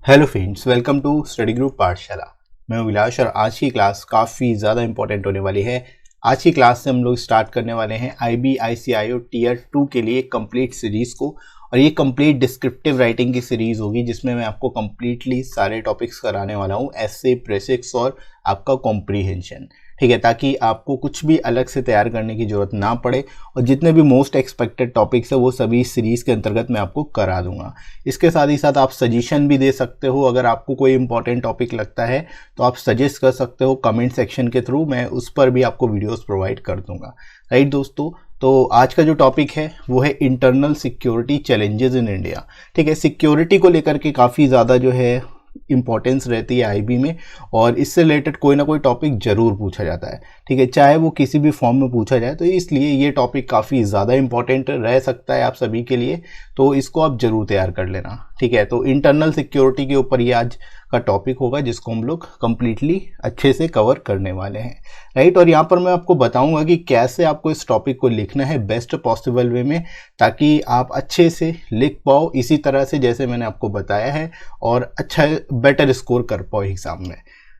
Hello friends, welcome to study group Pathshala. मैं हूं विलास और आज की क्लास काफ़ी ज़्यादा इंपॉर्टेंट होने वाली है। आज की क्लास से हम लोग स्टार्ट करने वाले हैं IB/ICAI टीयर 2 के लिए कंप्लीट सीरीज़ को। और ये कंप्लीट डिस्क्रिप्टिव राइटिंग की सीरीज़ होगी जिसमें मैं आपको कंप्लीटली सारे टॉपिक्स कराने वाला हूँ, एसे, प्रेसिक्स और आपका कॉम्प्रीहेंशन। ठीक है, ताकि आपको कुछ भी अलग से तैयार करने की ज़रूरत ना पड़े और जितने भी मोस्ट एक्सपेक्टेड टॉपिक्स है वो सभी सीरीज़ के अंतर्गत मैं आपको करा दूंगा। इसके साथ ही साथ आप सजेशन भी दे सकते हो। अगर आपको कोई इंपॉर्टेंट टॉपिक लगता है तो आप सजेस्ट कर सकते हो कमेंट सेक्शन के थ्रू, मैं उस पर भी आपको वीडियोस प्रोवाइड कर दूंगा। राइट दोस्तों, तो आज का जो टॉपिक है वो है internal security challenges in India. ठीक है, सिक्योरिटी को लेकर के काफ़ी ज़्यादा जो है इंपॉर्टेंस रहती है आईबी में, और इससे रिलेटेड कोई ना कोई टॉपिक जरूर पूछा जाता है। ठीक है, चाहे वो किसी भी फॉर्म में पूछा जाए, तो इसलिए ये टॉपिक काफ़ी ज़्यादा इंपॉर्टेंट रह सकता है आप सभी के लिए, तो इसको आप जरूर तैयार कर लेना। ठीक है, तो इंटरनल सिक्योरिटी के ऊपर ये आज का टॉपिक होगा जिसको हम लोग कंप्लीटली अच्छे से कवर करने वाले हैं। राइट, और यहाँ पर मैं आपको बताऊंगा कि कैसे आपको इस टॉपिक को लिखना है बेस्ट पॉसिबल वे में, ताकि आप अच्छे से लिख पाओ इसी तरह से जैसे मैंने आपको बताया है, और अच्छा बेटर स्कोर कर पाओ एग्जाम में।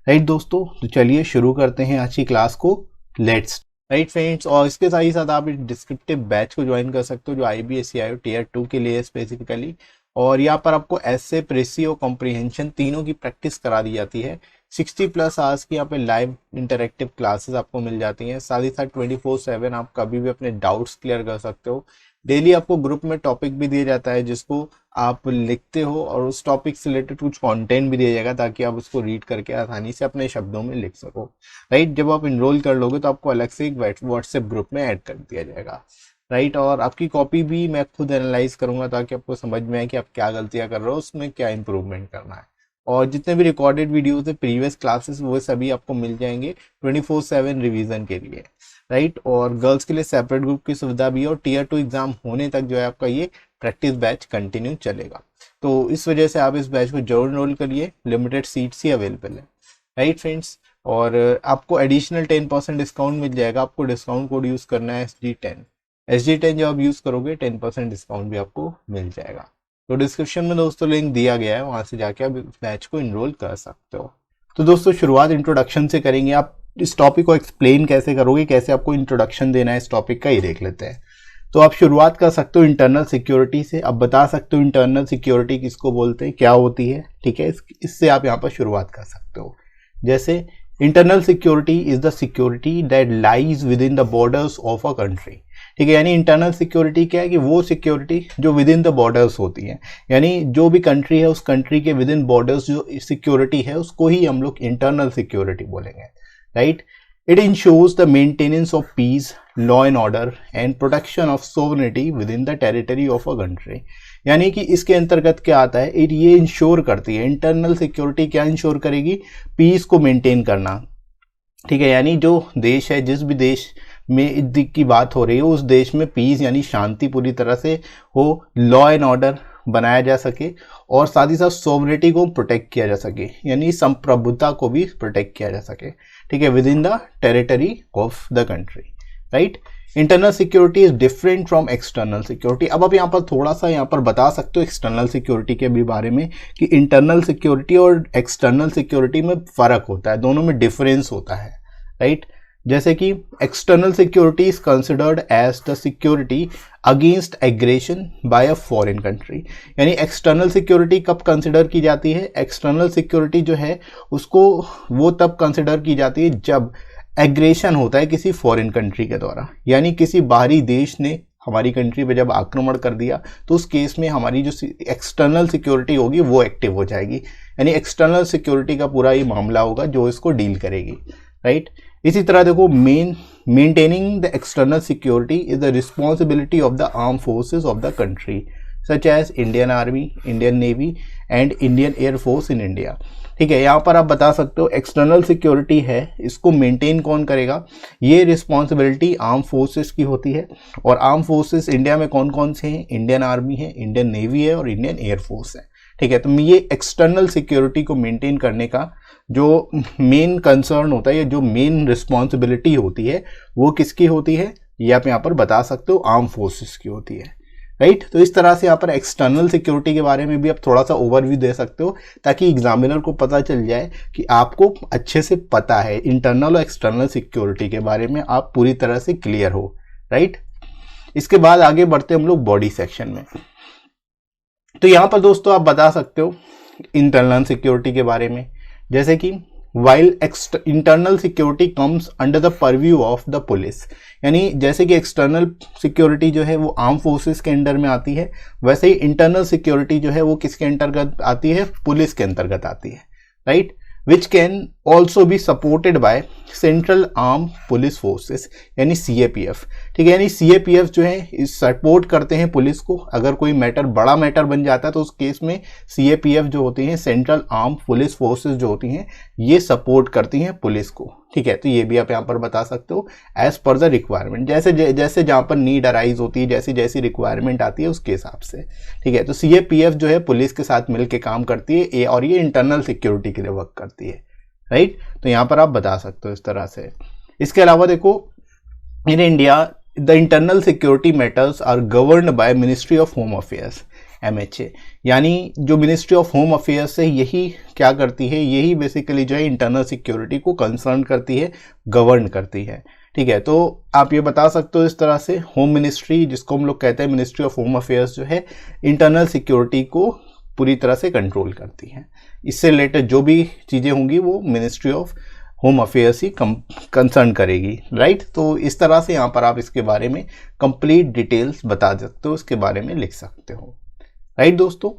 राइट दोस्तों, तो चलिए शुरू करते हैं आज की क्लास को। लेट्स राइट फ्रेंड्स, और इसके साथ ही साथ आप इस डिस्क्रिप्टिव बैच को ज्वाइन कर सकते हो जो IB/ICAI टीयर 2 के लिए स्पेसिफिकली। और यहाँ पर आपको एसे, प्रेसी और कॉम्प्रीहेंशन तीनों की प्रैक्टिस करा दी जाती है। 60+ आवर्स की यहाँ पे लाइव इंटरेक्टिव क्लासेस आपको मिल जाती हैं। साथ ही साथ 24/7 आप कभी भी अपने डाउट्स क्लियर कर सकते हो। डेली आपको ग्रुप में टॉपिक भी दिया जाता है जिसको आप लिखते हो, और उस टॉपिक से रिलेटेड कुछ कंटेंट भी दिया जाएगा ताकि आप उसको रीड करके आसानी से अपने शब्दों में लिख सको। राइट, जब आप इनरोल कर लोगे तो आपको अलग से एक व्हाट्सएप ग्रुप में ऐड कर दिया जाएगा। राइट, और आपकी कॉपी भी मैं खुद एनालाइज करूंगा ताकि आपको समझ में आए कि आप क्या गलतियां कर रहे हो, उसमें क्या इंप्रूवमेंट करना है। और जितने भी रिकॉर्डेड वीडियोस है प्रीवियस क्लासेस वो सभी आपको मिल जाएंगे 24/7 रिवीजन के लिए। राइट, और गर्ल्स के लिए सेपरेट ग्रुप की सुविधा भी है, और टीयर 2 एग्जाम होने तक जो है आपका ये प्रैक्टिस बैच कंटिन्यू चलेगा। तो इस वजह से आप इस बैच को जरूर एनरोल करिए, लिमिटेड सीट्स ही अवेलेबल है। राइट फ्रेंड्स, और आपको एडिशनल 10% डिस्काउंट मिल जाएगा। आपको डिस्काउंट कोड यूज करना है SG10 जब आप यूज करोगे 10% डिस्काउंट भी आपको मिल जाएगा। तो डिस्क्रिप्शन में दोस्तों लिंक दिया गया है, वहां से जाके आप इस बैच को इनरोल कर सकते हो। तो दोस्तों शुरुआत इंट्रोडक्शन से करेंगे। आप इस टॉपिक को एक्सप्लेन कैसे करोगे, कैसे आपको इंट्रोडक्शन देना है इस टॉपिक का, ये देख लेते हैं। तो आप शुरुआत कर सकते हो इंटरनल सिक्योरिटी से। अब बता सकते हो इंटरनल सिक्योरिटी किसको बोलते हैं, क्या होती है। ठीक है, इससे आप यहाँ पर शुरुआत कर सकते हो। जैसे internal security is the security that lies with in the borders of a country. ठीक है, यानी इंटरनल सिक्योरिटी क्या है कि वो सिक्योरिटी जो विद इन द बॉर्डर्स होती है, यानी जो भी कंट्री है उस कंट्री के विद इन बॉर्डर्स जो सिक्योरिटी है उसको ही हम लोग इंटरनल सिक्योरिटी बोलेंगे। Right, it ensures the maintenance of peace, law and order and protection of sovereignty within the territory of a country. यानी कि इसके अंतर्गत क्या आता है, ये इंश्योर करती है, इंटरनल सिक्योरिटी क्या इंश्योर करेगी, पीस को मेंटेन करना। ठीक है, यानी जो देश है, जिस भी देश में की बात हो रही है उस देश में पीस यानी शांति पूरी तरह से हो, लॉ एंड ऑर्डर बनाया जा सके, और साथ ही साथ सोवरेनिटी को प्रोटेक्ट किया जा सके, यानी संप्रभुता को भी प्रोटेक्ट किया जा सके। ठीक है, with in the territory of the country. Right, internal security is different from external security. अब आप यहाँ पर थोड़ा सा यहाँ पर बता सकते हो एक्सटर्नल सिक्योरिटी के भी बारे में, कि इंटरनल सिक्योरिटी और एक्सटर्नल सिक्योरिटी में फर्क होता है, दोनों में डिफरेंस होता है। राइट, जैसे कि external security is considered as the security against aggression by a foreign country. यानी एक्सटर्नल सिक्योरिटी कब कंसिडर की जाती है, एक्सटर्नल सिक्योरिटी जो है उसको वो तब कंसिडर की जाती है जब एग्रेशन होता है किसी फॉरेन कंट्री के द्वारा, यानी किसी बाहरी देश ने हमारी कंट्री पे जब आक्रमण कर दिया तो उस केस में हमारी जो एक्सटर्नल सिक्योरिटी होगी वो एक्टिव हो जाएगी। यानी एक्सटर्नल सिक्योरिटी का पूरा ये मामला होगा जो इसको डील करेगी। राइट, इसी तरह देखो, maintaining the external security is the responsibility of the arm forces of the country such as Indian army, Indian navy and Indian air force in India. ठीक है, यहाँ पर आप बता सकते हो एक्सटर्नल सिक्योरिटी है, इसको मेंटेन कौन करेगा, ये रिस्पॉन्सिबिलिटी आर्म फोर्सेस की होती है। और आर्म फोर्सेस इंडिया में कौन कौन से हैं, इंडियन आर्मी है, इंडियन नेवी है और इंडियन एयर फोर्स है। ठीक है, तो ये एक्सटर्नल सिक्योरिटी को मेंटेन करने का जो मेन कंसर्न होता है या जो मेन रिस्पॉन्सिबिलिटी होती है वो किसकी होती है, ये आप यहाँ पर बता सकते हो, आर्म फोर्सेस की होती है। राइट। तो इस तरह से यहाँ पर एक्सटर्नल सिक्योरिटी के बारे में भी आप थोड़ा सा ओवरव्यू दे सकते हो, ताकि एग्जामिनर को पता चल जाए कि आपको अच्छे से पता है इंटरनल और एक्सटर्नल सिक्योरिटी के बारे में, आप पूरी तरह से क्लियर हो, राइट। इसके बाद आगे बढ़ते हम लोग बॉडी सेक्शन में। तो यहाँ पर दोस्तों आप बता सकते हो इंटरनल सिक्योरिटी के बारे में, जैसे कि while internal security comes under the purview of the police, यानी जैसे कि एक्सटर्नल सिक्योरिटी जो है वो आर्म फोर्सेस के अंडर में आती है, वैसे ही इंटरनल सिक्योरिटी जो है वो किसके अंतर्गत आती है, पुलिस के अंतर्गत आती है, right. Which can also be supported by central arm police forces, यानी CAPF, ठीक है। यानी CAPF जो है सपोर्ट करते हैं पुलिस को, अगर कोई मैटर बड़ा मैटर बन जाता है तो उस केस में CAPF जो होती हैं, सेंट्रल आर्म पुलिस फोर्सेस जो होती हैं, ये सपोर्ट करती हैं पुलिस को, ठीक है। तो ये भी आप यहाँ पर बता सकते हो एज पर द रिक्वायरमेंट, जैसे जहाँ पर नीड अराइज होती है, जैसी जैसी रिक्वायरमेंट आती है उसके हिसाब से, ठीक है। तो CAPF जो है पुलिस के साथ मिलकर काम करती है और ये इंटरनल सिक्योरिटी के लिए वर्क करती है, राइट। तो यहाँ पर आप बता सकते हो इस तरह से। इसके अलावा देखो, in India the internal security matters are governed by ministry of home affairs, MHA, यानी जो मिनिस्ट्री ऑफ होम अफेयर्स है यही क्या करती है, यही बेसिकली जो है इंटरनल सिक्योरिटी को कंसर्न करती है, गवर्न करती है, ठीक है। तो आप ये बता सकते हो इस तरह से, होम मिनिस्ट्री जिसको हम लोग कहते हैं मिनिस्ट्री ऑफ होम अफेयर्स जो है इंटरनल सिक्योरिटी को पूरी तरह से कंट्रोल करती है। इससे रिलेटेड जो भी चीज़ें होंगी वो ministry of home affairs he concern करेगी, राइट। तो इस तरह से यहाँ पर आप इसके बारे में कंप्लीट डिटेल्स बता सकते हो, इसके बारे में लिख सकते हो, राइट। दोस्तों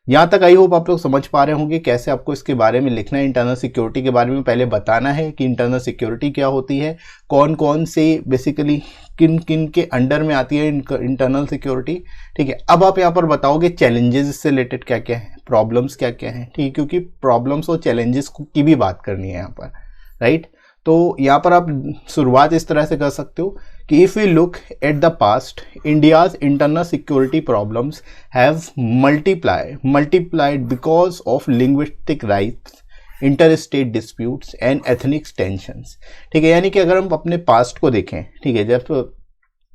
यहाँ तक आई होप आप लोग समझ पा रहे होंगे कैसे आपको इसके बारे में लिखना है। इंटरनल सिक्योरिटी के बारे में पहले बताना है कि इंटरनल सिक्योरिटी क्या होती है, कौन कौन से बेसिकली किन किन के अंडर में आती है इंटरनल सिक्योरिटी, ठीक है। अब आप यहाँ पर बताओगे चैलेंजेस इससे रिलेटेड क्या क्या है, प्रॉब्लम्स क्या क्या है, ठीक है, क्योंकि प्रॉब्लम्स और चैलेंजेस की भी बात करनी है यहाँ पर, राइट। तो यहाँ पर आप शुरुआत इस तरह से कर सकते हो कि if we look at the past, India's internal security problems have multiplied because of linguistic rights, inter state disputes and ethnic tensions, ठीक है। यानी कि अगर हम अपने पास्ट को देखें, ठीक है,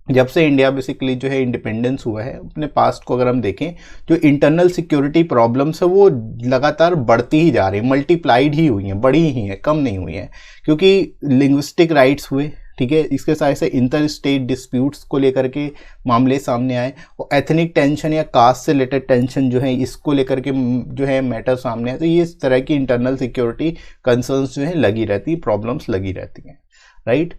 जब से इंडिया बेसिकली जो है इंडिपेंडेंस हुआ है, अपने पास्ट को अगर हम देखें, जो इंटरनल सिक्योरिटी प्रॉब्लम्स है वो लगातार बढ़ती ही जा रही है, मल्टीप्लाइड ही हुई हैं, बढ़ी ही हैं, कम नहीं हुई हैं, क्योंकि लिंग्विस्टिक राइट्स हुए, ठीक है। इसके साथ से इंटर स्टेट डिस्प्यूट्स को लेकर के मामले सामने आए, और एथनिक टेंशन या कास्ट से रिलेटेड टेंशन जो है इसको लेकर के जो है मैटर सामने आए। तो ये इस तरह की इंटरनल सिक्योरिटी कंसर्न्स जो है लगी रहती, प्रॉब्लम्स लगी रहती हैं, right.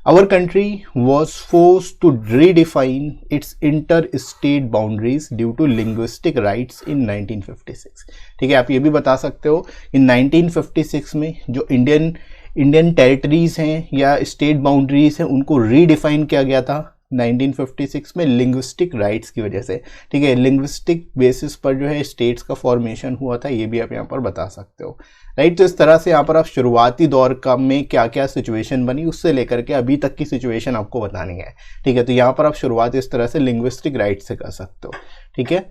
Our country was forced to redefine its inter-state boundaries due to linguistic rights in 1956, ठीक है। आप ये भी बता सकते हो इन 1956 में जो इंडियन टेरिटरीज हैं या स्टेट बाउंड्रीज हैं उनको रीडिफाइन किया गया था 1956 में लिंग्विस्टिक राइट्स की वजह से, ठीक है। लिंग्विस्टिक बेसिस पर जो है स्टेट्स का फॉर्मेशन हुआ था, ये भी आप यहाँ पर बता सकते हो, राइट। तो इस तरह से यहाँ पर आप शुरुआती दौर का में क्या क्या सिचुएशन बनी उससे लेकर के अभी तक की सिचुएशन आपको बतानी है, ठीक है। तो यहाँ पर आप शुरुआत इस तरह से लिंग्विस्टिक राइट से कर सकते हो, ठीक है।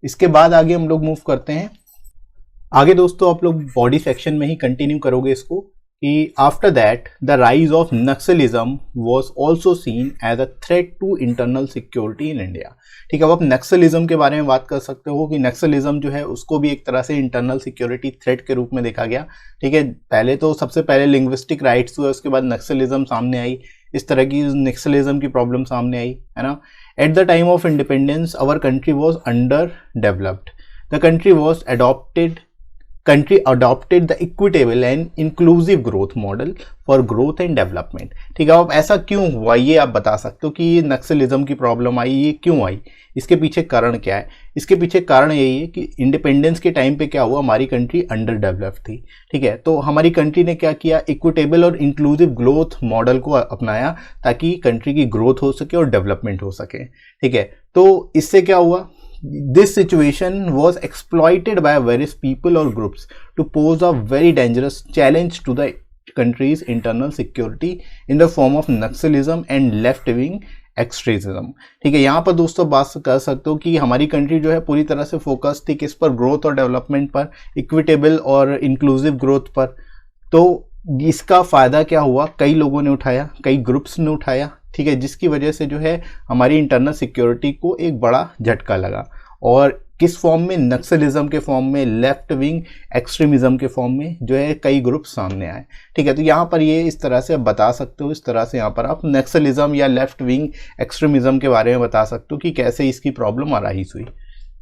इसके बाद आगे हम लोग मूव करते हैं। आगे दोस्तों आप लोग बॉडी सेक्शन में ही कंटिन्यू करोगे इसको कि after that the rise of Naxalism was also seen as a threat to internal security in India, ठीक है। अब आप नक्सलिज्म के बारे में बात कर सकते हो कि नक्सलिज्म जो है उसको भी एक तरह से इंटरनल सिक्योरिटी थ्रेट के रूप में देखा गया, ठीक है। पहले तो सबसे पहले लिंग्विस्टिक राइट्स हुए, उसके बाद नक्सलिज्म सामने आई, इस तरह की नक्सलिज्म की प्रॉब्लम सामने आई, है ना। At the time of independence our country was underdeveloped, the country adopted the equitable and inclusive growth model for growth and development, ठीक है। अब ऐसा क्यों हुआ ये आप बता सकते हो कि ये नक्सलिज्म की प्रॉब्लम आई, ये क्यों आई, इसके पीछे कारण क्या है। इसके पीछे कारण यही है कि इंडिपेंडेंस के टाइम पे क्या हुआ, हमारी कंट्री अंडर डेवलप्ड थी, ठीक है। तो हमारी कंट्री ने क्या किया, इक्विटेबल और इंक्लूसिव ग्रोथ मॉडल को अपनाया ताकि कंट्री की ग्रोथ हो सके और डेवलपमेंट हो सके, ठीक है। तो इससे क्या हुआ, this situation was exploited by various people or groups to pose a very dangerous challenge to the country's internal security in the form of Naxalism and left-wing extremism, ठीक है। यहाँ पर दोस्तों बात कर सकते हो कि हमारी कंट्री जो है पूरी तरह से फोकस थी किस पर, ग्रोथ और डेवलपमेंट पर, इक्विटेबल और इंक्लूसिव ग्रोथ पर। तो इसका फायदा क्या हुआ, कई लोगों ने उठाया, कई ग्रुप्स ने उठाया, ठीक है, जिसकी वजह से जो है हमारी इंटरनल सिक्योरिटी को एक बड़ा झटका लगा। और किस फॉर्म में? नक्सलिज्म के फॉर्म में, लेफ्ट विंग एक्सट्रीमिज्म के फॉर्म में जो है कई ग्रुप सामने आए। ठीक है, तो यहाँ पर ये इस तरह से आप बता सकते हो, इस तरह से यहाँ पर आप नक्सलिज्म या लेफ्ट विंग एक्सट्रीमिज्म के बारे में बता सकते हो कि कैसे इसकी प्रॉब्लम अराइज हुई,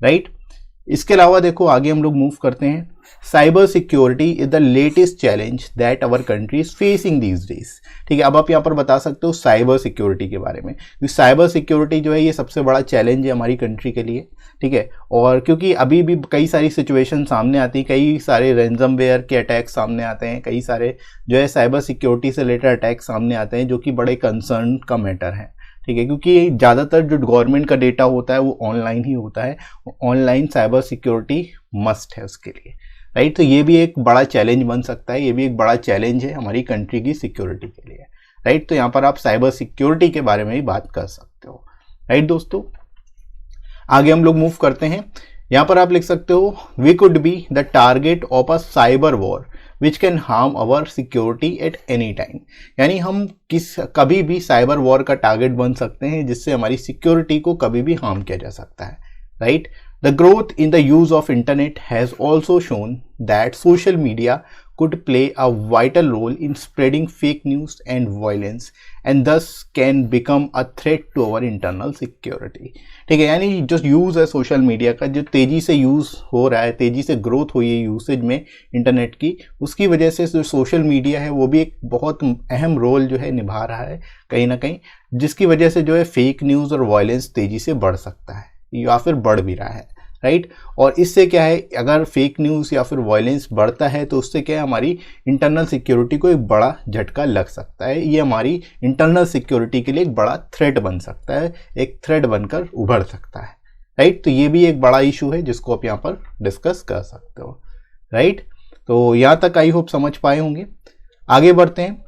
राइट। इसके अलावा देखो आगे हम लोग मूव करते हैं। Cyber security is the latest challenge that our country is facing these days. ठीक है, अब आप यहाँ पर बता सकते हो साइबर सिक्योरिटी के बारे में। साइबर सिक्योरिटी जो है ये सबसे बड़ा चैलेंज है हमारी कंट्री के लिए। ठीक है, और क्योंकि अभी भी कई सारी सिचुएशन सामने आती है, कई सारे रैंसमवेयर के अटैक सामने आते हैं, कई सारे जो है साइबर सिक्योरिटी से रिलेटेड अटैक सामने आते हैं, जो कि बड़े कंसर्न का मैटर है। ठीक है, क्योंकि ज़्यादातर जो गवर्नमेंट का डेटा होता है वो ऑनलाइन ही होता है, ऑनलाइन साइबर सिक्योरिटी मस्ट है उसके लिए, राइट। तो ये भी एक बड़ा चैलेंज बन सकता है, ये भी एक बड़ा चैलेंज है हमारी कंट्री की सिक्योरिटी के लिए, राइट। तो यहाँ पर आप साइबर सिक्योरिटी के बारे में भी बात कर सकते हो, राइट दोस्तों। आगे हम लोग मूव करते हैं। यहाँ पर आप लिख सकते हो we could be the target of a cyber war which can harm our security at any time. यानी हम कभी भी साइबर वॉर का टारगेट बन सकते हैं जिससे हमारी सिक्योरिटी को कभी भी हार्म किया जा सकता है, right. The growth in the use of internet has also shown that social media could play a vital role in spreading fake news and violence and thus can become a threat to our internal security। ठीक है, यानी जो use है social media का, जो तेज़ी से use हो रहा है, तेज़ी से ग्रोथ हुई है यूसेज में इंटरनेट की, उसकी वजह से जो सोशल मीडिया है वो भी एक बहुत अहम रोल जो है निभा रहा है कहीं ना कहीं, जिसकी वजह से जो है फेक न्यूज़ और वायलेंस तेज़ी से बढ़ सकता है या फिर बढ़ भी रहा है, राइट। और इससे क्या है, अगर फेक न्यूज़ या फिर वायलेंस बढ़ता है तो उससे क्या है हमारी इंटरनल सिक्योरिटी को एक बड़ा झटका लग सकता है। ये हमारी इंटरनल सिक्योरिटी के लिए एक बड़ा थ्रेट बन सकता है, एक थ्रेट बनकर उभर सकता है, राइट। तो ये भी एक बड़ा इशू है जिसको आप यहाँ पर डिस्कस कर सकते हो, राइट। तो यहाँ तक आई होप समझ पाए होंगे। आगे बढ़ते हैं।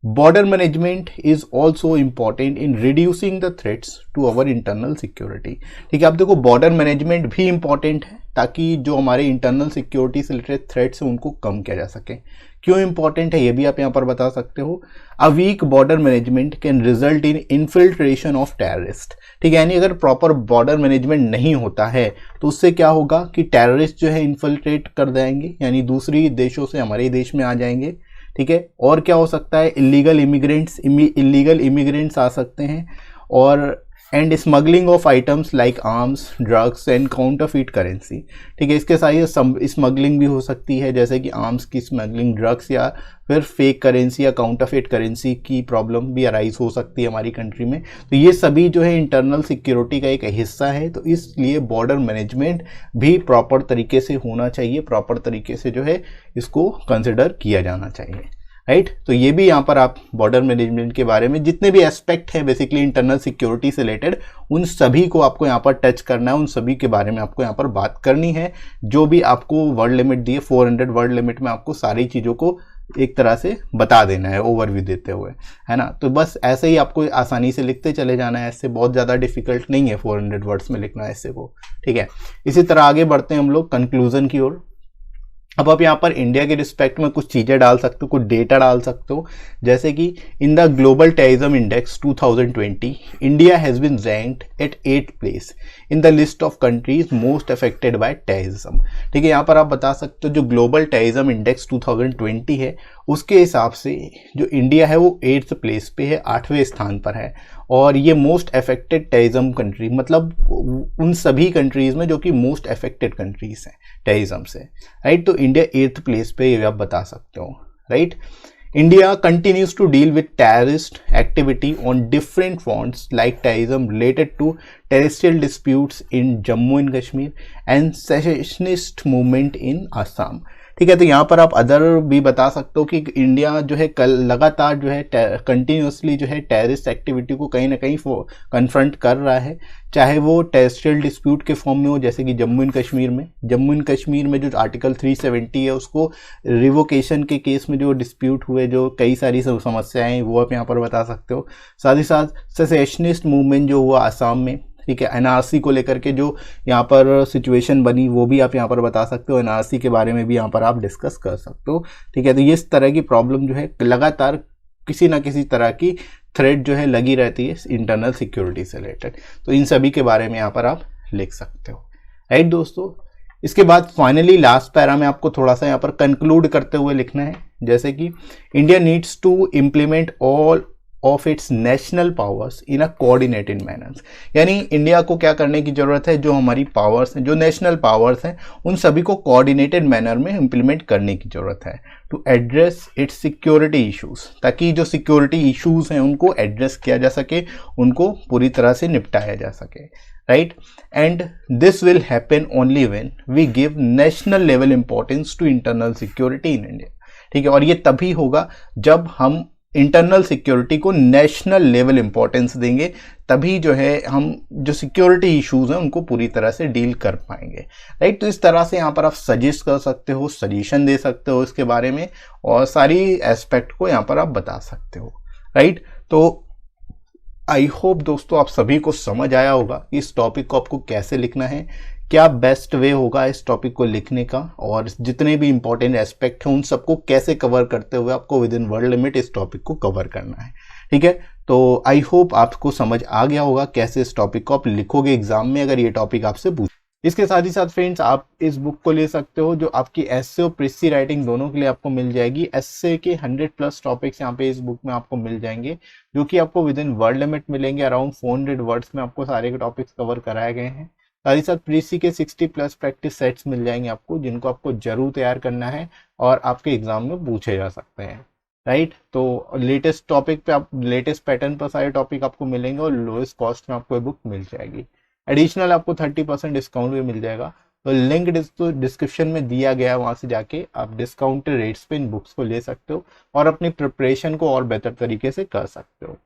Border management is also important in reducing the threats to our internal security। ठीक है, अब देखो बॉर्डर मैनेजमेंट भी इंपॉर्टेंट है ताकि जो हमारे इंटरनल सिक्योरिटी से रिलेटेड थ्रेट्स हैं उनको कम किया जा सके। क्यों इंपॉर्टेंट है ये भी आप यहाँ पर बता सकते हो। A weak border management can result in infiltration of terrorist. ठीक है, यानी अगर प्रॉपर बॉर्डर मैनेजमेंट नहीं होता है तो उससे क्या होगा कि टेररिस्ट जो है इन्फिल्ट्रेट कर जाएंगे, यानी दूसरी देशों से हमारे देश में आ जाएंगे। ठीक है, और क्या हो सकता है, इलीगल इमिग्रेंट्स आ सकते हैं, और and smuggling of items like arms, drugs and counterfeit currency. ठीक है, इसके साथ स्मगलिंग भी हो सकती है, जैसे कि आर्म्स की स्मगलिंग, ड्रग्स या फिर फेक करेंसी या काउंटरफिट करेंसी की प्रॉब्लम भी अराइज हो सकती है हमारी कंट्री में। तो ये सभी जो है इंटरनल सिक्योरिटी का एक हिस्सा है, तो इसलिए बॉर्डर मैनेजमेंट भी प्रॉपर तरीके से होना चाहिए, प्रॉपर तरीके से जो है इसको कंसिडर किया जाना चाहिए, राइट। तो ये भी यहाँ पर आप बॉर्डर मैनेजमेंट के बारे में जितने भी एस्पेक्ट हैं बेसिकली इंटरनल सिक्योरिटी से रिलेटेड, उन सभी को आपको यहाँ पर टच करना है, उन सभी के बारे में आपको यहाँ पर बात करनी है। जो भी आपको वर्ड लिमिट दिए 400 वर्ड लिमिट में आपको सारी चीज़ों को एक तरह से बता देना है ओवरव्यू देते हुए, है ना। तो बस ऐसे ही आपको आसानी से लिखते चले जाना है, ऐसे बहुत ज़्यादा डिफिकल्ट नहीं है 400 वर्ड्स में लिखना ऐसे को। ठीक है, इसी तरह आगे बढ़ते हैं हम लोग कंक्लूजन की ओर। अब आप यहाँ पर इंडिया के रिस्पेक्ट में कुछ चीज़ें डाल सकते हो, कुछ डेटा डाल सकते हो, जैसे कि in the global terrorism index 2020 India has been ranked at 8th place in the list of countries most affected by terrorism. ठीक है, यहाँ पर आप बता सकते हो जो ग्लोबल टेररिज्म इंडेक्स 2020 है उसके हिसाब से जो इंडिया है वो 8th प्लेस पे है, 8वें स्थान पर है, और ये मोस्ट अफेक्टेड टेररिज्म कंट्री, मतलब उन सभी कंट्रीज में जो कि मोस्ट अफेक्टेड कंट्रीज हैं टेररिज्म से, राइट। तो इंडिया 8th प्लेस पे ये आप बता सकते हो, right. India continues to deal with terrorist activity on different fronts like terrorism related to terrestrial disputes in Jammu and Kashmir and secessionist movement in Assam। ठीक है, तो यहाँ पर आप अदर भी बता सकते हो कि इंडिया जो है कल लगातार जो है कंटिन्यूसली जो है टेररिस्ट एक्टिविटी को कहीं ना कहीं कन्फ्रंट कर रहा है, चाहे वो टेरेस्ट्रियल डिस्प्यूट के फॉर्म में हो, जैसे कि जम्मू एंड कश्मीर में जो आर्टिकल 370 है उसको रिवोकेशन के केस में जो डिस्प्यूट हुए, जो कई सारी समस्याएं वो आप यहाँ पर बता सकते हो। साथ ही साथ सेसेशनिस्ट मूवमेंट जो हुआ आसाम में, ठीक है, एनआरसी को लेकर के जो यहाँ पर सिचुएशन बनी वो भी आप यहाँ पर बता सकते हो, एनआरसी के बारे में भी यहाँ पर आप डिस्कस कर सकते हो। ठीक है, तो ये इस तरह की प्रॉब्लम जो है लगातार किसी ना किसी तरह की थ्रेट जो है लगी रहती है इंटरनल सिक्योरिटी से रिलेटेड। तो इन सभी के बारे में यहाँ पर आप लिख सकते हो, राइट दोस्तों। इसके बाद फाइनली लास्ट पैरा में आपको थोड़ा सा यहाँ पर कंक्लूड करते हुए लिखना है, जैसे कि India needs to implement all of its national powers in a coordinated manner. यानी इंडिया को क्या करने की जरूरत है, जो हमारी पावर्स हैं, जो नेशनल पावर्स हैं, उन सभी को कोऑर्डिनेटेड मैनर में इम्प्लीमेंट करने की जरूरत है to address its security issues, ताकि जो सिक्योरिटी इश्यूज हैं उनको एड्रेस किया जा सके, उनको पूरी तरह से निपटाया जा सके, right. And this will happen only when we give national level importance to internal security in India, ठीक है। और ये तभी होगा जब हम इंटरनल सिक्योरिटी को नेशनल लेवल इंपॉर्टेंस देंगे, तभी जो है हम जो सिक्योरिटी इश्यूज हैं उनको पूरी तरह से डील कर पाएंगे, राइट। तो इस तरह से यहाँ पर आप सजेस्ट कर सकते हो, सजेशन दे सकते हो इसके बारे में, और सारी एस्पेक्ट को यहाँ पर आप बता सकते हो, राइट। तो आई होप दोस्तों आप सभी को समझ आया होगा इस टॉपिक को आपको कैसे लिखना है, क्या बेस्ट वे होगा इस टॉपिक को लिखने का, और जितने भी इंपॉर्टेंट एस्पेक्ट हैं उन सबको कैसे कवर करते हुए आपको विद इन वर्ड लिमिट इस टॉपिक को कवर करना है, ठीक है। तो आई होप आपको समझ आ गया होगा कैसे इस टॉपिक को आप लिखोगे एग्जाम में अगर ये टॉपिक आपसे पूछे। इसके साथ ही साथ फ्रेंड्स आप इस बुक को ले सकते हो जो आपकी एस्से और प्रेसी राइटिंग दोनों के लिए आपको मिल जाएगी। एस्से के 100+ टॉपिक्स यहाँ पे इस बुक में आपको मिल जाएंगे, जो कि आपको विद इन वर्ड लिमिट मिलेंगे। अराउंड 400 वर्ड्स में आपको सारे के टॉपिक्स कवर कराए गए हैं। साथ ही साथ प्रीसी के 60+ प्रैक्टिस सेट्स मिल जाएंगे आपको, जिनको आपको जरूर तैयार करना है और आपके एग्जाम में पूछे जा सकते हैं, राइट। तो लेटेस्ट टॉपिक पे आप लेटेस्ट पैटर्न पर सारे टॉपिक आपको मिलेंगे और लोएस्ट कॉस्ट में आपको ये बुक मिल जाएगी। एडिशनल आपको 30% डिस्काउंट भी मिल जाएगा। तो लिंक डिस्क्रिप्शन में दिया गया है, वहां से जाके आप डिस्काउंटेड रेट्स पे इन बुक्स को ले सकते हो और अपनी प्रिपरेशन को और बेहतर तरीके से कर सकते हो।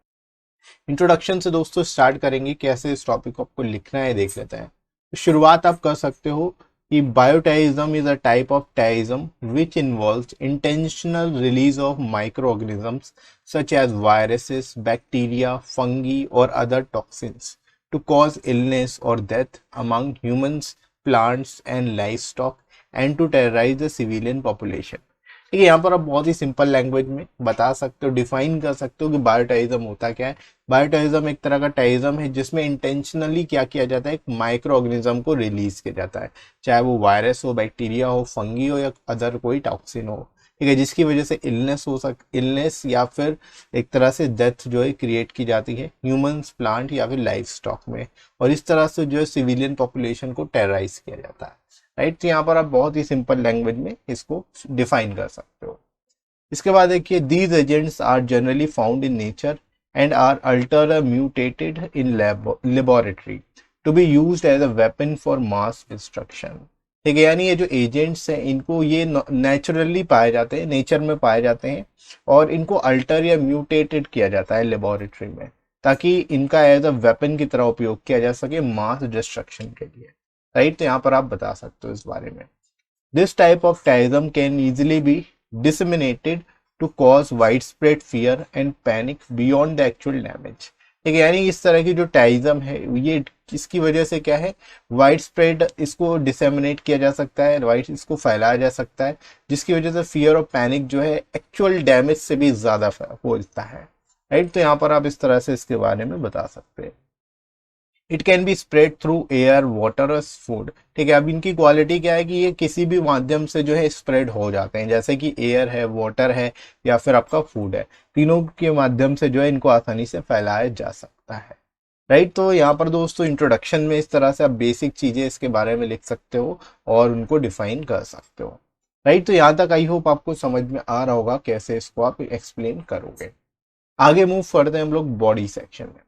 इंट्रोडक्शन से दोस्तों स्टार्ट करेंगे, कैसे इस टॉपिक को आपको लिखना है देख लेते हैं। शुरुआत आप कर सकते हो कि bioterrorism is a type of terrorism which involves intentional release of micro organisms such as viruses, bacteria, fungi और other toxins to cause illness or death among humans, plants and livestock and to terrorize the civilian population। ठीक है, यहाँ पर आप बहुत ही simple language में बता सकते हो, डिफाइन कर सकते हो कि बायोटेररिज्म होता क्या है। बायोटेररिज्म एक तरह का टेररिज्म है जिसमें इंटेंशनली क्या किया जाता है, एक माइक्रो ऑर्गेनिज्म को रिलीज किया जाता है, चाहे वो वायरस हो, बैक्टीरिया हो, फंगी हो या अदर कोई टॉक्सिन हो, ठीक है, जिसकी वजह से इलनेस या फिर एक तरह से डेथ जो है क्रिएट की जाती है ह्यूमंस, प्लांट या फिर लाइफ स्टॉक में, और इस तरह से जो है सिविलियन पॉपुलेशन को टेरराइज किया जाता है, राइट। तो यहाँ पर आप बहुत ही सिंपल लैंग्वेज में इसको डिफाइन कर सकते हो। इसके बाद देखिए, these agents are generally found in nature and are alter mutated in laboratory to be used as a weapon for mass destruction. ठीक है, यानी ये जो एजेंट्स हैं इनको ये नेचुरली पाए जाते हैं, नेचर में पाए जाते हैं, और इनको अल्टर या म्यूटेटेड किया जाता है लेबोरेटरी में, ताकि इनका एज अ वेपन की तरह उपयोग किया जा सके मास डिस्ट्रक्शन के लिए, राइट। तो यहाँ पर आप बता सकते हो इस बारे में। This type of terrorism can easily be disseminated to cause widespread fear and panic beyond the actual damage. ठीक है, यानी इस तरह की जो टेररिज्म है ये इसकी वजह से क्या है, वाइड स्प्रेड इसको डिसेमिनेट किया जा सकता है, वाइड इसको फैलाया जा सकता है, जिसकी वजह से फियर और पैनिक जो है एक्चुअल डैमेज से भी ज्यादा होता है, राइट। तो यहाँ पर आप इस तरह से इसके बारे में बता सकते हैं। It can be spread through air, water और फूड। ठीक है, अब इनकी क्वालिटी क्या है कि ये किसी भी माध्यम से जो है स्प्रेड हो जाते हैं, जैसे कि एयर है, वाटर है या फिर आपका फूड है, तीनों के माध्यम से जो है इनको आसानी से फैलाया जा सकता है, राइट। तो यहाँ पर दोस्तों इंट्रोडक्शन में इस तरह से आप बेसिक चीजें इसके बारे में लिख सकते हो और उनको डिफाइन कर सकते हो, राइट। तो यहाँ तक आई होप आपको समझ में आ रहा होगा कैसे इसको आप एक्सप्लेन करोगे। आगे मूव करते हैं हम लोग बॉडी सेक्शन में।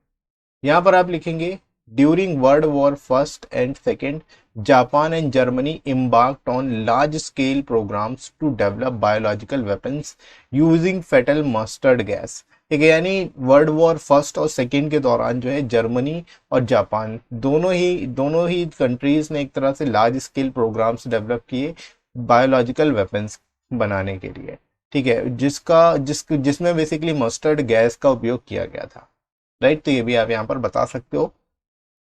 यहाँ पर आप लिखेंगे, during world war first and second, Japan and Germany embarked on large scale programs to develop biological weapons using fatal mustard gas। ठीक है, यानी वर्ल्ड वॉर फर्स्ट और सेकेंड के दौरान जो है जर्मनी और जापान दोनों ही कंट्रीज ने एक तरह से लार्ज स्केल प्रोग्राम्स डेवलप किए बायोलॉजिकल वेपन्स बनाने के लिए। ठीक है, जिसमें बेसिकली मस्टर्ड गैस का उपयोग किया गया था, राइट। तो ये भी आप यहाँ पर बता सकते हो,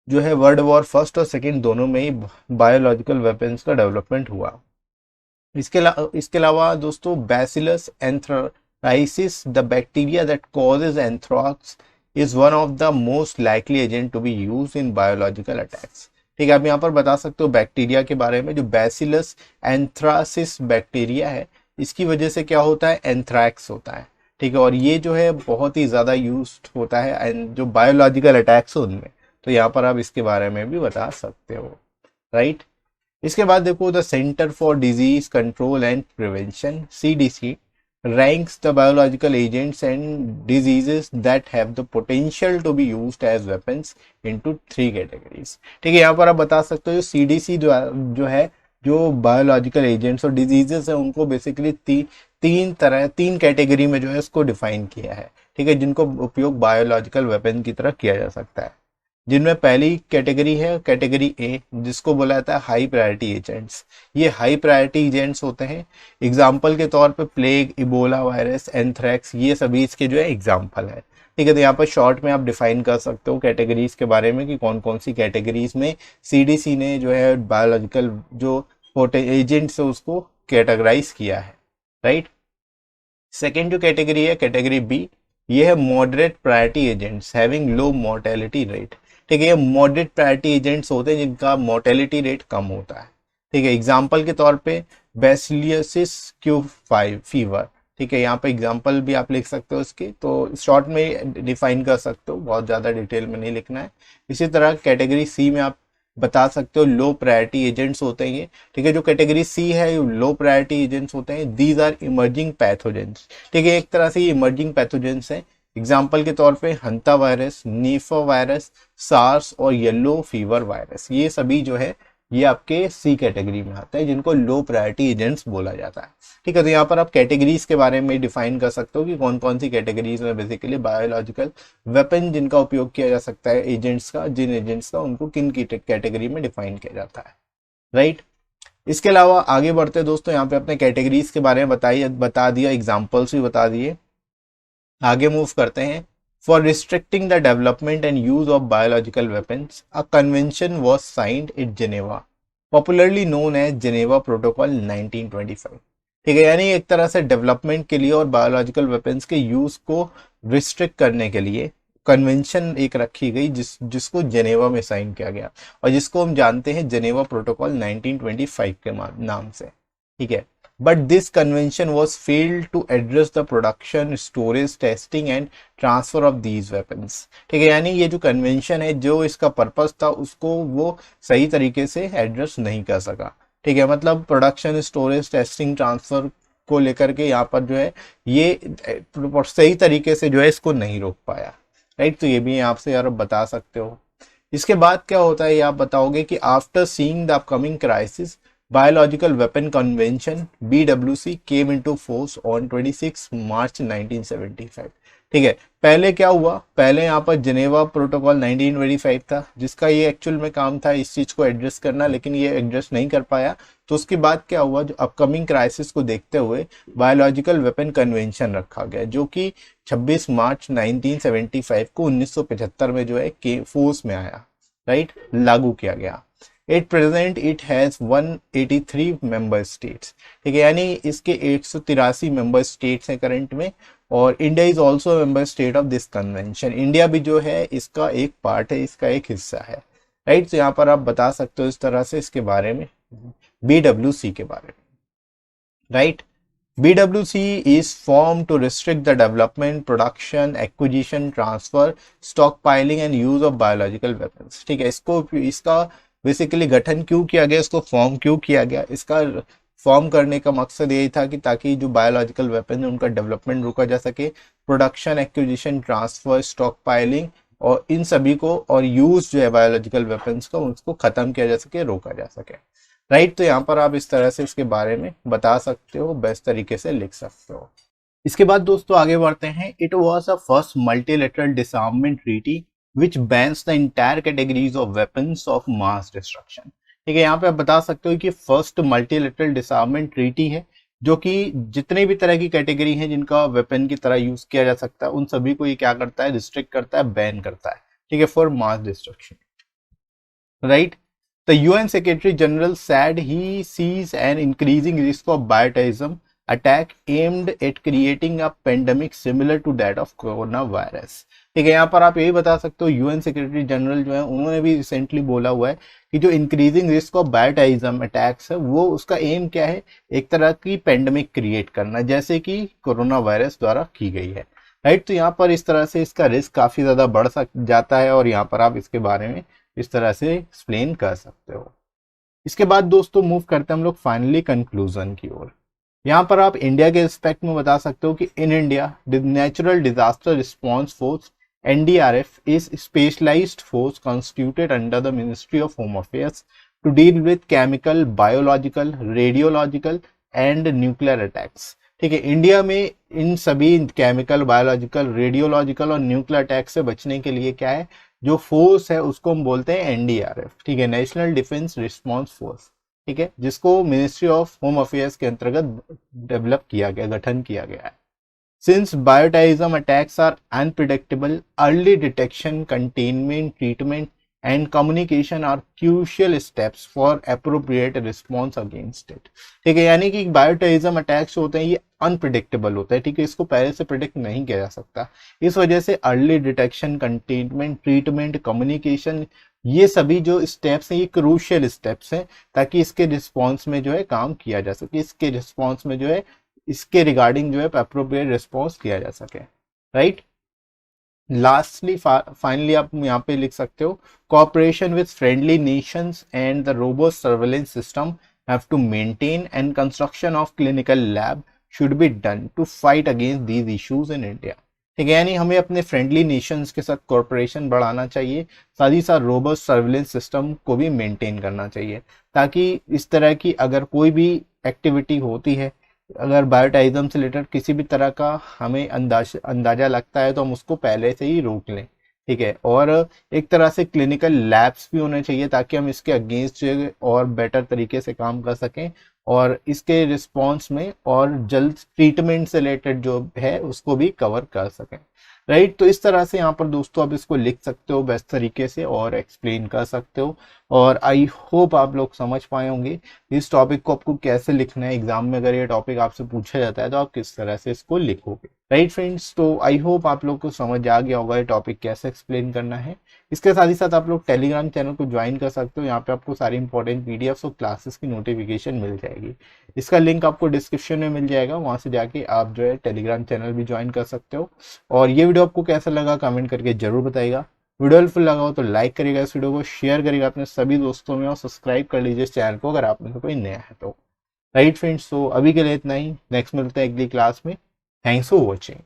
जो है वर्ल्ड वॉर फर्स्ट और सेकेंड दोनों में ही बायोलॉजिकल वेपन्स का डेवलपमेंट हुआ। इसके अलावा दोस्तों bacillus the bacteria that causes anthrax is one of the most likely agent to be used in biological attacks. ठीक है, आप यहाँ पर बता सकते हो बैक्टीरिया के बारे में, जो बैसिलस एंथ्रासिस बैक्टीरिया है, इसकी वजह से क्या होता है, एंथ्रैक्स होता है। ठीक है, और ये जो है बहुत ही ज़्यादा यूज्ड होता है जो बायोलॉजिकल अटैक्स उनमें, तो यहाँ पर आप इसके बारे में भी बता सकते हो, राइट। इसके बाद देखो, the centre for disease control and prevention CDC ranks the biological agents and diseases that have the potential to be used as weapons into 3 categories। ठीक है, यहाँ पर आप बता सकते हो CDC जो है, जो बायोलॉजिकल एजेंट्स और डिजीजेस है उनको बेसिकली तीन कैटेगरी में जो है उसको डिफाइन किया है। ठीक है, जिनको उपयोग बायोलॉजिकल वेपन की तरह किया जा सकता है, जिनमें पहली कैटेगरी है कैटेगरी ए, जिसको बोला जाता है हाई प्रायोरिटी एजेंट्स। ये हाई प्रायोरिटी एजेंट्स होते हैं, एग्जाम्पल के तौर पे प्लेग, इबोला वायरस, एंथ्रैक्स, ये सभी इसके जो है एग्जाम्पल है। ठीक है, तो यहाँ पर शॉर्ट में आप डिफाइन कर सकते हो कैटेगरीज के बारे में कि कौन कौन सी कैटेगरीज में CDC ने जो है बायोलॉजिकल जो एजेंट्स है उसको कैटेगराइज किया है, राइट। सेकेंड जो कैटेगरी है कैटेगरी बी, ये है moderate priority agents having low mortality rate. ठीक है, ये मॉडरेट प्रायोरिटी एजेंट्स होते हैं जिनका मोर्टेलिटी रेट कम होता है। ठीक है, एग्जाम्पल के तौर पे बैसिलियसिस क्यू5 फीवर। ठीक है, यहाँ पे एग्जाम्पल भी आप लिख सकते हो इसके, तो शॉर्ट में डिफाइन कर सकते हो, बहुत ज़्यादा डिटेल में नहीं लिखना है। इसी तरह कैटेगरी सी में आप बता सकते हो लो प्रायोरिटी एजेंट्स होते हैं ये। ठीक है, जो कैटेगरी सी है लो प्रायोरिटी एजेंट्स होते हैं, दीज आर इमर्जिंग पैथोजेंस। ठीक है, एक तरह से ये इमर्जिंग पैथोजेंस है। एग्जाम्पल के तौर पे हंता वायरस, नीफा वायरस, सार्स और येलो फीवर वायरस, ये सभी जो है ये आपके सी कैटेगरी में आते हैं, जिनको लो प्रायोरिटी एजेंट्स बोला जाता है। ठीक है, तो यहाँ पर आप कैटेगरीज के बारे में डिफाइन कर सकते हो कि कौन कौन सी कैटेगरीज में बेसिकली बायोलॉजिकल वेपन जिनका उपयोग किया जा सकता है, एजेंट्स का, जिन एजेंट्स का, उनको किन की कैटेगरी में डिफाइन किया जाता है, राइट। इसके अलावा आगे बढ़ते दोस्तों, यहाँ पे अपने कैटेगरीज के बारे में बता दिया, एग्जाम्पल्स भी बता दिए। आगे मूव करते हैं। For restricting the development and use of biological weapons, a convention was signed in Geneva, popularly known as Geneva Protocol 1925। ठीक है, यानी एक तरह से डेवलपमेंट के लिए और बायोलॉजिकल वेपन्स के यूज को रिस्ट्रिक्ट करने के लिए कन्वेंशन एक रखी गई, जिसको जेनेवा में साइन किया गया और जिसको हम जानते हैं जेनेवा प्रोटोकॉल 1925 के नाम से। ठीक है, but this convention was failed to address the production, storage, testing and transfer of these weapons। ठीक है, यानी ये जो कन्वेंशन है, जो इसका पर्पस था उसको वो सही तरीके से एड्रेस नहीं कर सका। ठीक है, मतलब प्रोडक्शन, स्टोरेज, टेस्टिंग, ट्रांसफर को लेकर के यहाँ पर जो है ये सही तरीके से जो है इसको नहीं रोक पाया, राइट। तो ये भी आपसे यार बता सकते हो। इसके बाद क्या होता है ये आप बताओगे कि after seeing the upcoming crisis, Biological Weapon Convention BWC came into force on 26 मार्च 1975। ठीक है, पहले क्या हुआ, पहले यहाँ पर जेनेवा प्रोटोकॉल 1925 था, जिसका ये एक्चुअल में काम था इस चीज को एड्रेस करना, लेकिन ये एड्रेस नहीं कर पाया। तो उसके बाद क्या हुआ, जो अपकमिंग क्राइसिस को देखते हुए बायोलॉजिकल वेपन कन्वेंशन रखा गया, जो कि 26 मार्च 1975 को 1975 में जो है फोर्स में आया, राइट, लागू किया गया। At present it has 183 member states। ठीक है, यानी इसके 183 मेंबर स्टेट्स हैं करंट में, और India is also member state of this convention. India भी जो है इसका एक पार्ट है, इसका एक हिस्सा है, राइट। तो यहाँ पर आप बता सकते हो इस तरह से इसके बारे में, BWC के बारे में, right. BWC is formed to restrict the development, production, acquisition, transfer, stockpiling and use of biological weapons। ठीक है, इसका बेसिकली गठन क्यों किया गया, इसको फॉर्म क्यों किया गया, इसका फॉर्म करने का मकसद यही था कि ताकि जो बायोलॉजिकल वेपन है उनका डेवलपमेंट रोका जा सके, production, acquisition, transfer, stock piling और इन सभी को, और यूज जो है बायोलॉजिकल वेपन्स का उसको खत्म किया जा सके, रोका जा सके, राइट। तो यहाँ पर आप इस तरह से इसके बारे में बता सकते हो, बेस्ट तरीके से लिख सकते हो। इसके बाद दोस्तों आगे बढ़ते हैं। It was a first multilateral disarmament treaty which bans the entire categories of weapons of mass destruction। ठीक है, यहाँ पे आप बता सकते हो कि फर्स्ट मल्टीलेटरल डिसआर्ममेंट ट्रीटी है, जो कि जितने भी तरह की कैटेगरी हैं जिनका वेपन की तरह यूज किया जा सकता है, उन सभी को ये क्या करता है, रिस्ट्रिक्ट करता है, बैन करता है। ठीक है, for mass destruction, right. The UN Secretary General said he sees an increasing risk of bioterrorism attack aimed at creating a pandemic similar to that of corona virus. ठीक है, यहाँ पर आप यही बता सकते हो यूएन सेक्रेटरी जनरल जो है उन्होंने भी रिसेंटली बोला हुआ है कि जो increasing risk of bioterrorism attacks है वो उसका एम क्या है, एक तरह की पेंडेमिक क्रिएट करना, जैसे कि कोरोना वायरस द्वारा की गई है। राइट, तो यहाँ पर इस तरह से इसका रिस्क काफी ज्यादा बढ़ जाता है और यहाँ पर आप इसके बारे में इस तरह से एक्सप्लेन कर सकते हो। इसके बाद दोस्तों मूव करते हैं हम लोग फाइनली कंक्लूजन की ओर। यहाँ पर आप इंडिया के रिस्पेक्ट में बता सकते हो कि in India natural disaster response force NDRF is specialised force constituted under the ministry of home affairs to deal with chemical, biological, radiological and nuclear attacks. ठीक है, इंडिया में इन सभी केमिकल, बायोलॉजिकल, रेडियोलॉजिकल और न्यूक्लियर अटैक से बचने के लिए क्या है, जो फोर्स है उसको हम बोलते हैं एनडीआरएफ। ठीक है, नेशनल डिफेंस रिस्पॉन्स फोर्स। ठीक है, जिसको मिनिस्ट्री ऑफ होम अफेयर्स के अंतर्गत डेवलप किया गया, गठन किया गया है। Since bioterrorism attacks are unpredictable, early detection, containment, treatment and communication are crucial steps for appropriate response against it. ठीक है, यानी कि बायोटेररिज्म अटैक्स होते हैं ये अनप्रिडिक्टेबल होता है। ठीक है, इसको पहले से प्रिडिक्ट नहीं किया जा सकता। इस वजह से early detection, containment, treatment, communication, ये सभी जो स्टेप्स हैं ये क्रूशियल स्टेप्स हैं ताकि इसके रिस्पॉन्स में जो है काम किया जा सके, इसके रिस्पॉन्स में जो है इसके रिगार्डिंग जो है अप्रोप्रिएट रिस्पॉन्स किया जा सके। राइट, लास्टली फाइनली आप यहाँ पे लिख सकते हो cooperation with friendly nations and the robust surveillance system have to maintain and construction of clinical lab should be done to fight against these issues in India। ठीक है, यानी हमें अपने फ्रेंडली नेशंस के साथ कॉर्पोरेशन बढ़ाना चाहिए, साथ ही साथ रोबस्ट सर्विलेंस सिस्टम को भी मेंटेन करना चाहिए ताकि इस तरह की अगर कोई भी एक्टिविटी होती है, अगर बायोटेररिज्म से रिलेटेड किसी भी तरह का हमें अंदाजा लगता है तो हम उसको पहले से ही रोक लें। ठीक है, और एक तरह से क्लिनिकल लैब्स भी होने चाहिए ताकि हम इसके अगेंस्ट और बेटर तरीके से काम कर सकें और इसके रिस्पॉन्स में और जल्द ट्रीटमेंट से रिलेटेड जो है उसको भी कवर कर सकें। राइट, तो इस तरह से यहाँ पर दोस्तों आप इसको लिख सकते हो बेस्ट तरीके से और एक्सप्लेन कर सकते हो। और आई होप आप लोग समझ पाए होंगे इस टॉपिक को आपको कैसे लिखना है। एग्जाम में अगर ये टॉपिक आपसे पूछा जाता है तो आप किस तरह से इसको लिखोगे। राइट फ्रेंड्स, तो आई होप आप लोग को समझ आ गया होगा ये टॉपिक कैसे एक्सप्लेन करना है। इसके साथ ही साथ आप लोग टेलीग्राम चैनल को ज्वाइन कर सकते हो, यहाँ पे आपको सारी इंपॉर्टेंट पीडीएफ और क्लासेस की नोटिफिकेशन मिल जाएगी। इसका लिंक आपको डिस्क्रिप्शन में मिल जाएगा, वहां से जाके आप जो है टेलीग्राम चैनल भी ज्वाइन कर सकते हो। और ये वीडियो आपको कैसा लगा कमेंट करके जरूर बताइएगा। वीडियो हेल्पफुल लगा हो तो लाइक करिएगा, इस वीडियो को शेयर करिएगा अपने सभी दोस्तों में और सब्सक्राइब कर लीजिए इस चैनल को अगर आप में से कोई नया है तो। राइट फ्रेंड्स, तो अभी के लिए इतना ही, नेक्स्ट मिलते हैं अगली क्लास में। Thanks for watching.